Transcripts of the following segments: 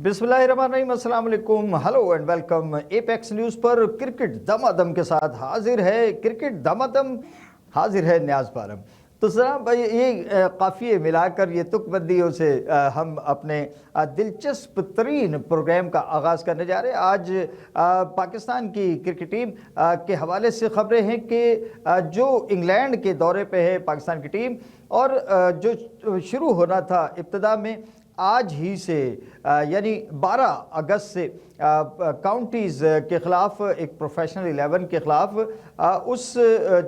बिस्मिल्लाहिर्रहमानिर्रहीम, अस्सलाम वालेकुम, hello and welcome. Apex news पर क्रिकेट दमादम के साथ हाजिर है। क्रिकेट दमादम हाजिर है न्याज पारम। तो जनाब भाई, ये काफ़िए मिलाकर ये तुकबंदियों से हम अपने दिलचस्प तरीन प्रोग्राम का आगाज़ करने जा रहे हैं। आज पाकिस्तान की क्रिकेट टीम के हवाले से खबरें हैं कि जो इंग्लैंड के दौरे पे है पाकिस्तान की टीम, और जो शुरू होना था इब्तिदा में आज ही से, यानी 12 अगस्त से काउंटीज़ के ख़िलाफ़, एक प्रोफेशनल 11 के ख़िलाफ़ उस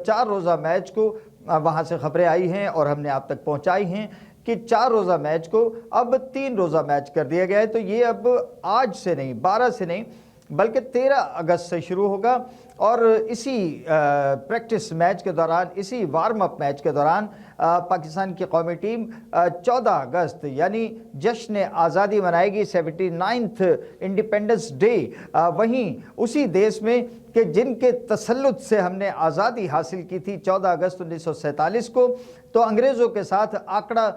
4 रोज़ा मैच को वहाँ से ख़बरें आई हैं और हमने आप तक पहुँचाई हैं कि 4 रोज़ा मैच को अब 3 रोज़ा मैच कर दिया गया है। तो ये अब आज से नहीं, 12 से नहीं, बल्कि 13 अगस्त से शुरू होगा। और इसी प्रैक्टिस मैच के दौरान, इसी वार्म अप मैच के दौरान पाकिस्तान की कौमी टीम 14 अगस्त यानी जश्न आज़ादी मनाएगी, 79th इंडिपेंडेंस डे, वहीं उसी देश में कि जिनके तसल्लुत से हमने आज़ादी हासिल की थी 14 अगस्त 1947 को। तो अंग्रेज़ों के साथ आंकड़ा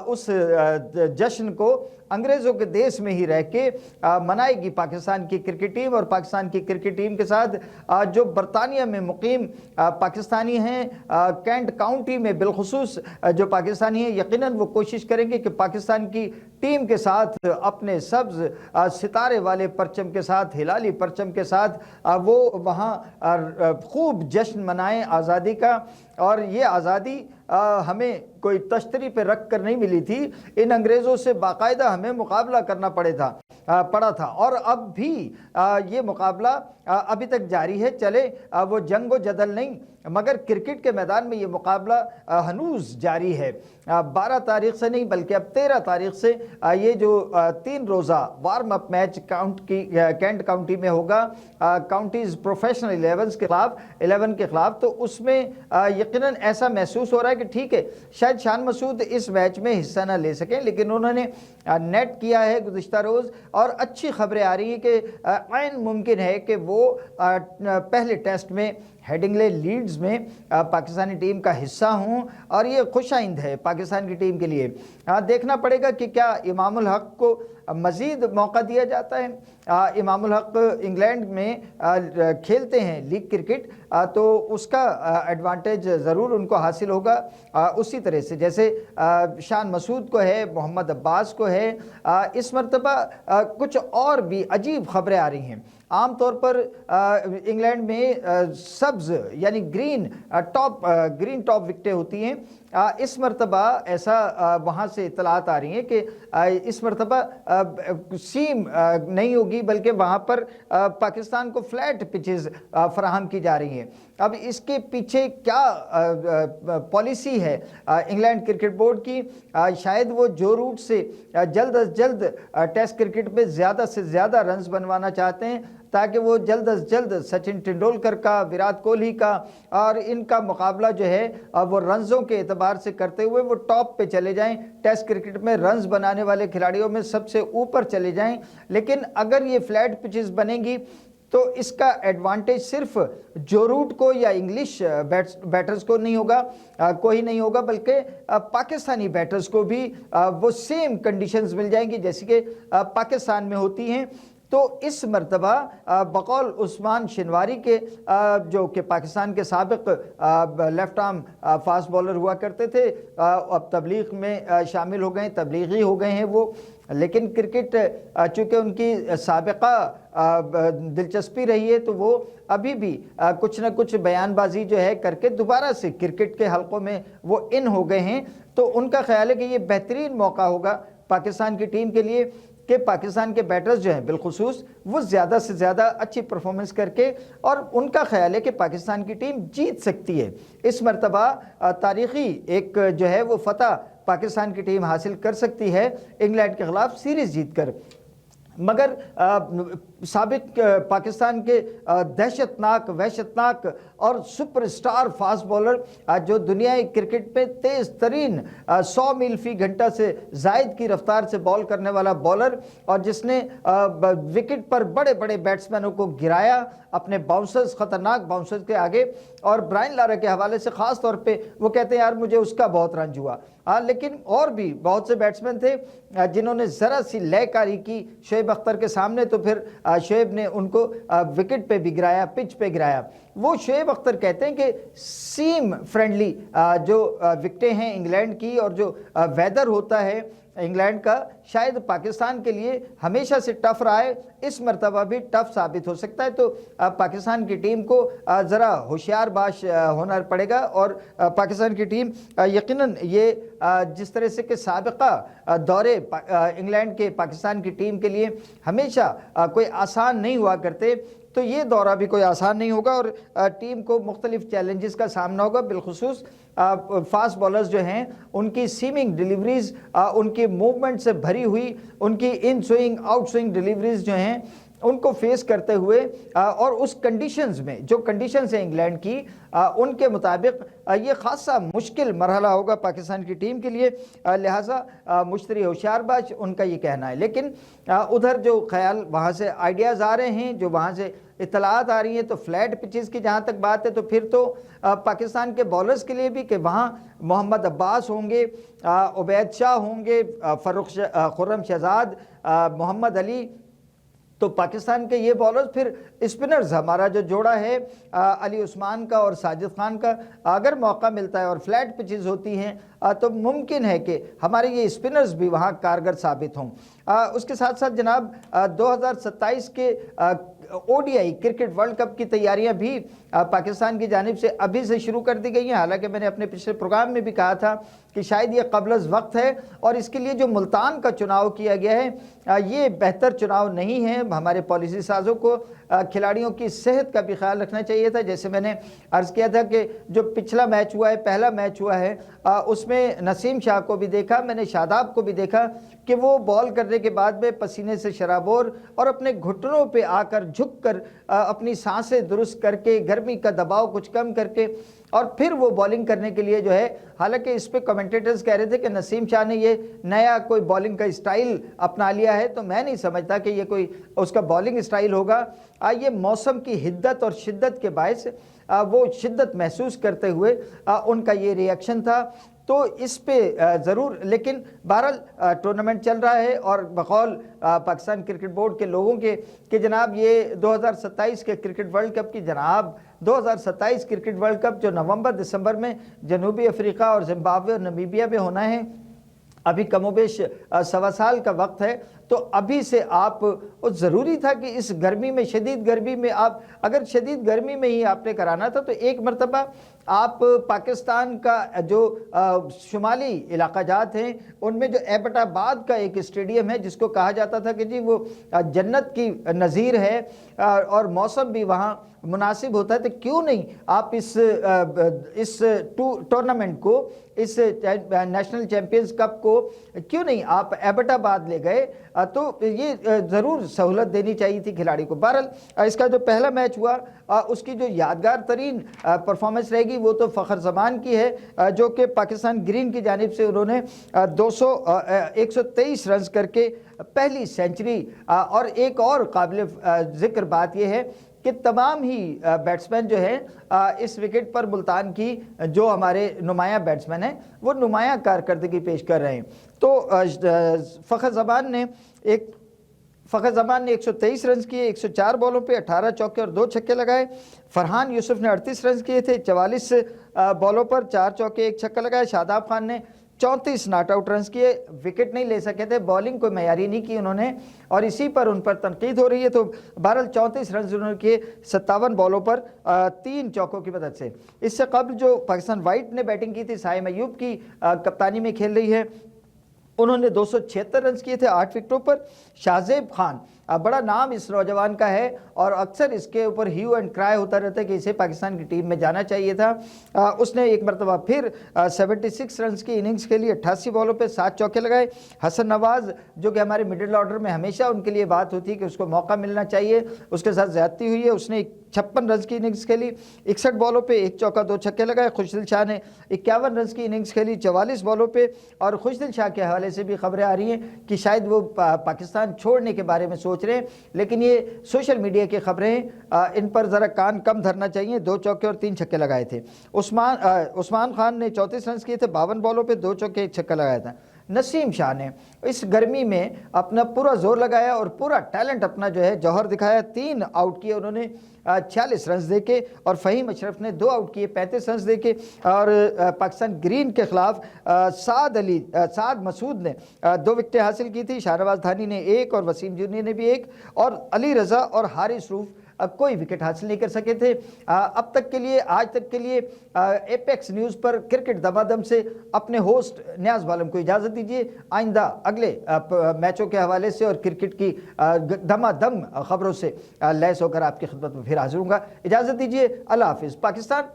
उस जश्न को अंग्रेज़ों के देश में ही रह के मनाएगी पाकिस्तान की क्रिकेट टीम। और पाकिस्तान की क्रिकेट टीम के साथ जो बरतानिया में मुकीम पाकिस्तानी हैं, कैंट काउंटी में बिलखुसूस जो पाकिस्तानी हैं, यकीनन वो कोशिश करेंगे कि पाकिस्तान की टीम के साथ अपने सब्ज़ सितारे वाले परचम के साथ, हिलाली परचम के साथ वो वहाँ खूब जश्न मनाएं आज़ादी का। और ये आज़ादी हमें कोई तश्तरी पे रख कर नहीं मिली थी, इन अंग्रेज़ों से बाकायदा हमें मुकाबला करना पड़ा था। और अब भी ये मुकाबला अभी तक जारी है। चले वो जंग व जदल नहीं, मगर क्रिकेट के मैदान में ये मुकाबला हनूज़ जारी है। 12 तारीख से नहीं बल्कि अब 13 तारीख से ये जो 3 रोज़ा warm up match Kent county में होगा, काउंटीज़ प्रोफेशनल 11 के ख़िलाफ़। तो उसमें यकीनन ऐसा महसूस हो रहा है कि ठीक है, शायद शान मसूद इस मैच में हिस्सा ना ले सकें, लेकिन उन्होंने नेट किया है गुज़िश्ता रोज़, और अच्छी खबरें आ रही हैं कि ऐन मुमकिन है कि वो पहले टेस्ट में हेडिंगले लीड्स में पाकिस्तानी टीम का हिस्सा हों। और ये खुशाइंद है पाकिस्तान की टीम के लिए। देखना पड़ेगा कि क्या इमामुल हक को मज़ीद मौका दिया जाता है। इमामुल हक इंग्लैंड में खेलते हैं लीग क्रिकेट, तो उसका एडवांटेज ज़रूर उनको हासिल होगा, उसी तरह से जैसे शान मसूद को है, मोहम्मद अब्बास को है। इस मरतबा कुछ और भी अजीब खबरें आ रही हैं। आम तौर पर इंग्लैंड में सब्ज़ यानी ग्रीन टॉप विकेटें होती हैं। इस मरतबा ऐसा वहाँ से इत्तलात आ रही हैं कि इस मरतबा सीम नहीं होगी, बल्कि वहाँ पर पाकिस्तान को फ्लैट पिचेस फराहम की जा रही हैं। अब इसके पीछे क्या पॉलिसी है इंग्लैंड क्रिकेट बोर्ड की? शायद वो जो रूट से जल्द अज जल्द टेस्ट क्रिकेट में ज़्यादा से ज़्यादा रन्स बनवाना चाहते हैं, ताकि वो जल्द अज जल्द सचिन तेंदुलकर का, विराट कोहली का और इनका मुकाबला जो है वो रन्सों के एतबार से करते हुए वो टॉप पे चले जाएं, टेस्ट क्रिकेट में रन्स बनाने वाले खिलाड़ियों में सबसे ऊपर चले जाएं। लेकिन अगर ये फ्लैट पिचेस बनेंगी तो इसका एडवांटेज सिर्फ जो रूट को या इंग्लिश बैटर्स को नहीं होगा, कोई नहीं होगा, बल्कि पाकिस्तानी बैटर्स को भी वो सेम कंडीशंस मिल जाएंगी जैसे कि पाकिस्तान में होती हैं। तो इस मरतबा बकौल उस्मान शनवारी के, जो कि पाकिस्तान के साबिक लेफ्ट आर्म फास्ट बॉलर हुआ करते थे, अब तबलीग में शामिल हो गए, तबलीगी हो गए हैं वो। लेकिन क्रिकेट चूँकि उनकी साबिका दिलचस्पी रही है, तो वो अभी भी कुछ न कुछ बयानबाजी जो है करके दोबारा से क्रिकेट के हलकों में वो इन हो गए हैं। तो उनका ख्याल है कि ये बेहतरीन मौका होगा पाकिस्तान की टीम के लिए कि पाकिस्तान के बैटर्स जो हैं बिलखुसूस वो ज़्यादा से ज़्यादा अच्छी परफॉर्मेंस करके, और उनका ख्याल है कि पाकिस्तान की टीम जीत सकती है। इस मरतबा तारीख़ी एक जो है वो फतह पाकिस्तान की टीम हासिल कर सकती है इंग्लैंड के ख़िलाफ़ सीरीज़ जीत कर। मगर साबिक पाकिस्तान के वहशतनाक और सुपरस्टार फास्ट बॉलर, जो दुनियाई क्रिकेट में तेज़ तरीन 100 मील फी घंटा से जायद की रफ्तार से बॉल करने वाला बॉलर, और जिसने विकेट पर बड़े बड़े बैट्समैनों को गिराया अपने बाउंसर्स, ख़तरनाक बाउंसर्स के आगे। और ब्रायन लारा के हवाले से ख़ास तौर पे वो कहते हैं यार मुझे उसका बहुत रंज हुआ। لیکن اور بھی بہت سے بیٹسمین تھے جنہوں نے ذرا سی لے کاری کی شعیب اختر کے سامنے تو پھر شعیب نے ان کو وکٹ پہ بھی گرایا، پچ پہ گرایا۔ وہ شعیب اختر کہتے ہیں کہ سیم فرینڈلی جو وکٹیں ہیں انگلینڈ کی اور جو ویدر ہوتا ہے انگلینڈ کا، شاید پاکستان کے لیے ہمیشہ سے ٹف رہا ہے، اس مرتبہ بھی ٹف ثابت ہو سکتا ہے۔ تو پاکستان کی ٹیم کو ذرا ہوشیار باش ہونا پڑے گا، اور پاکستان کی ٹیم یقیناً یہ جس طرح سے کہ سابقہ دورے انگلینڈ کے پاکستان کی ٹیم کے لیے ہمیشہ کوئی آسان نہیں ہوا کرتے، تو یہ دورہ بھی کوئی آسان نہیں ہوگا، اور ٹیم کو مختلف چیلنجز کا سامنا ہوگا، بالخصوص فاسٹ بولرز جو ہیں ان کی سیمنگ ڈیلیوریز، ان کی موومنٹ سے بھری ہوئی ان کی ان سوئنگ آؤٹ سوئنگ ڈیلیوریز جو ہیں ان کو فیس کرتے ہوئے اور اس کنڈیشنز میں جو کنڈیشنز ہیں انگلینڈ کی ان کے مطابق یہ خاصا مشکل مرحلہ ہوگا پاکستان کی ٹیم کے لیے، لہٰذا مشتری ہوشیار باش ان کا یہ کہنا ہے۔ لیکن ادھر جو خیال وہاں سے آئیڈیاز آ رہے ہیں، جو وہاں سے اطلاعات آ رہی ہیں، تو فلیٹ پچز کی جہاں تک بات ہے تو پھر تو پاکستان کے بولرز کے لیے بھی کہ وہاں محمد عباس ہوں گے، عبید شاہ ہوں گے، خرم شہزاد، محمد علی، تو پاکستان کے یہ بولرز پھر اسپنرز ہمارا جو جوڑا ہے علی عثمان کا اور ساجد خان کا، اگر موقع ملتا ہے اور فلیٹ پچز ہوتی ہیں تو ممکن ہے کہ ہمارے یہ اسپنرز بھی وہاں کارگر ثابت ہوں۔ اس کے ساتھ ساتھ جناب 2027 کے O D I cricket world cup کی تیاریاں بھی پاکستان کی جانب سے ابھی سے شروع کر دی گئی ہیں، حالانکہ میں نے اپنے پچھلے پروگرام میں بھی کہا تھا کہ شاید یہ قبل از وقت ہے، اور اس کے لیے جو ملتان کا چناؤ کیا گیا ہے یہ بہتر چناؤ نہیں ہے۔ ہمارے پالیسی سازوں کو کھلاڑیوں کی صحت کا بھی خیال رکھنا چاہیے تھا، جیسے میں نے عرض کیا تھا کہ جو پچھلا میچ ہوا ہے، پہلا میچ ہوا ہے، اس میں نسیم شاہ کو بھی دیکھا، میں نے شاداب کو بھی دیکھا کہ وہ بال کرنے کے بعد میں پسینے سے شرابور اور اپنے گھٹنوں پہ آ کر جھک کر اپنی سانسیں درست کر کے گرمی کا دباؤ کچھ کم کر کے اور پھر وہ بالنگ کرنے کے لیے جو ہے، حالانکہ اس پہ کمنٹیٹرز کہہ رہے تھے کہ نسیم شاہ نے یہ نیا کوئی بالنگ کا اسٹائل اپنا لیا ہے، تو میں نہیں سمجھتا کہ یہ کوئی اس کا بالنگ اسٹائل ہوگا۔ یہ موسم کی حدت اور شدت کے باعث وہ شدت محسوس کرتے ہوئے ان کا یہ ری ایکشن تھا، تو اس پہ ضرور، لیکن بہرحال ٹورنامنٹ چل رہا ہے، اور بقول پاکستان کرکٹ بورڈ کے لوگوں کے کہ جناب یہ 2027 کے کرکٹ ورلڈ کپ کی جناب 2027 کرکٹ ورلڈ کپ جو نومبر دسمبر میں جنوبی افریقہ اور زمبابوے اور نمیبیا میں ہونا ہے، ابھی کم و بیش 1.25 سال کا وقت ہے، تو ابھی سے آپ ضروری تھا کہ اس گرمی میں، شدید گرمی میں، آپ اگر شدید گرمی میں ہی آپ نے کرانا تھا تو ایک مرتبہ آپ پاکستان کا جو شمالی علاقہ جات ہیں ان میں جو ایبٹ آباد کا ایک اسٹیڈیم ہے جس کو کہا جاتا تھا کہ جی وہ جنت کی نظیر ہے اور موسم بھی وہاں مناسب ہوتا ہے، تو کیوں نہیں آپ اس ٹورنامنٹ کو، اس نیشنل چیمپئنز کپ کو کیوں نہیں آپ ایبٹ آباد لے گئے، تو یہ ضرور سہولت دینی چاہیے تھی کھلاڑی کو۔ بہرحال اس کا جو پہلا میچ ہوا اس کی جو یادگار ترین پرفارمنس رہے گی وہ تو فخر زمان کی ہے، جو کہ پاکستان گرین کی جانب سے انہوں نے 123 رنز کر کے پہلی سینچری، اور ایک اور قابل ذکر بات یہ ہے کہ تمام ہی بیٹسمین جو ہیں اس وکٹ پر ملتان کی جو ہمارے نمایاں بیٹسمین ہیں وہ نمایاں کارکردگی پیش کر رہے ہیں۔ تو فخر زمان نے 123 رنز کیے، 104 بالوں پہ 18 چوکے اور 2 چھکے لگائے۔ فرحان یوسف نے 38 رنز کیے تھے، 44 بالوں پر 4 چوکے 1 چھکا لگایا۔ شاداب خان نے 34 ناٹ آؤٹ رنز کیے، وکٹ نہیں لے سکے تھے، بالنگ کوئی معیاری نہیں کی انہوں نے، اور اسی پر ان پر تنقید ہو رہی ہے۔ تو بہرحال 34 رنز انہوں نے کیے 57 بالوں پر 3 چوکوں کی مدد سے۔ اس سے قبل جو پاکستان وائٹ نے بیٹنگ کی تھی، سائم ایوب کی کپتانی میں کھیل رہی ہے، انہوں نے 276 رنز کیے تھے 8 وکٹوں پر۔ شاہزیب خان، بڑا نام اس نوجوان کا ہے اور اکثر اس کے اوپر ہیو اینڈ کرائے ہوتا رہتا ہے کہ اسے پاکستان کی ٹیم میں جانا چاہیے تھا، اس نے ایک مرتبہ پھر 76 رنز کی اننگز کے لیے 88 بالوں پہ 7 چوکے لگائے۔ حسن نواز جو کہ ہمارے مڈل آرڈر میں ہمیشہ ان کے لیے بات ہوتی ہے کہ اس کو موقع ملنا چاہیے، اس کے ساتھ زیادتی ہوئی ہے، اس نے 56 रन की इनिंग्स खेली, 61 बॉलों पे 1 चौका 2 छक्के लगाए। खुशदिल शाह ने 51 रन की इनिंग्स खेली 44 बॉलों पे। और खुशदिल शाह के हवाले से भी खबरें आ रही हैं कि शायद वो पाकिस्तान छोड़ने के बारे में सोच रहे हैं, लेकिन ये सोशल मीडिया की खबरें हैं, इन पर ज़रा कान कम धरना चाहिए। 2 चौके और 3 छक्के लगाए थे। उस्मान खान ने 34 रन किए थे, 52 बॉलों पे 2 चौके 1 छक्का लगाया था। नसीम शाह ने इस गर्मी में अपना पूरा जोर लगाया और पूरा टैलेंट अपना जो है जौहर दिखाया। 3 आउट किए उन्होंने 46 रन देके, और फ़हीम अशरफ ने 2 आउट किए 35 रन देके। और पाकिस्तान ग्रीन के खिलाफ साद मसूद ने 2 विकेटें हासिल की थी। शाहनवाज धानी ने 1 और वसीम जूनियर ने भी 1, और अली रज़ा और हारिस रूफ कोई विकेट हासिल नहीं कर सके थे। अब तक के लिए, आज तक के लिए एपेक्स न्यूज़ पर क्रिकेट दमादम से अपने होस्ट न्याज़ बालम को इजाज़त दीजिए। आइंदा अगले मैचों के हवाले से और क्रिकेट की दमादम खबरों से लैस होकर आपकी खिदमत में फिर हाजिर हूँगा। इजाज़त दीजिए, अल्लाह हाफिज़। पाकिस्तान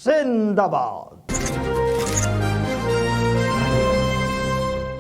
जिंदाबाद।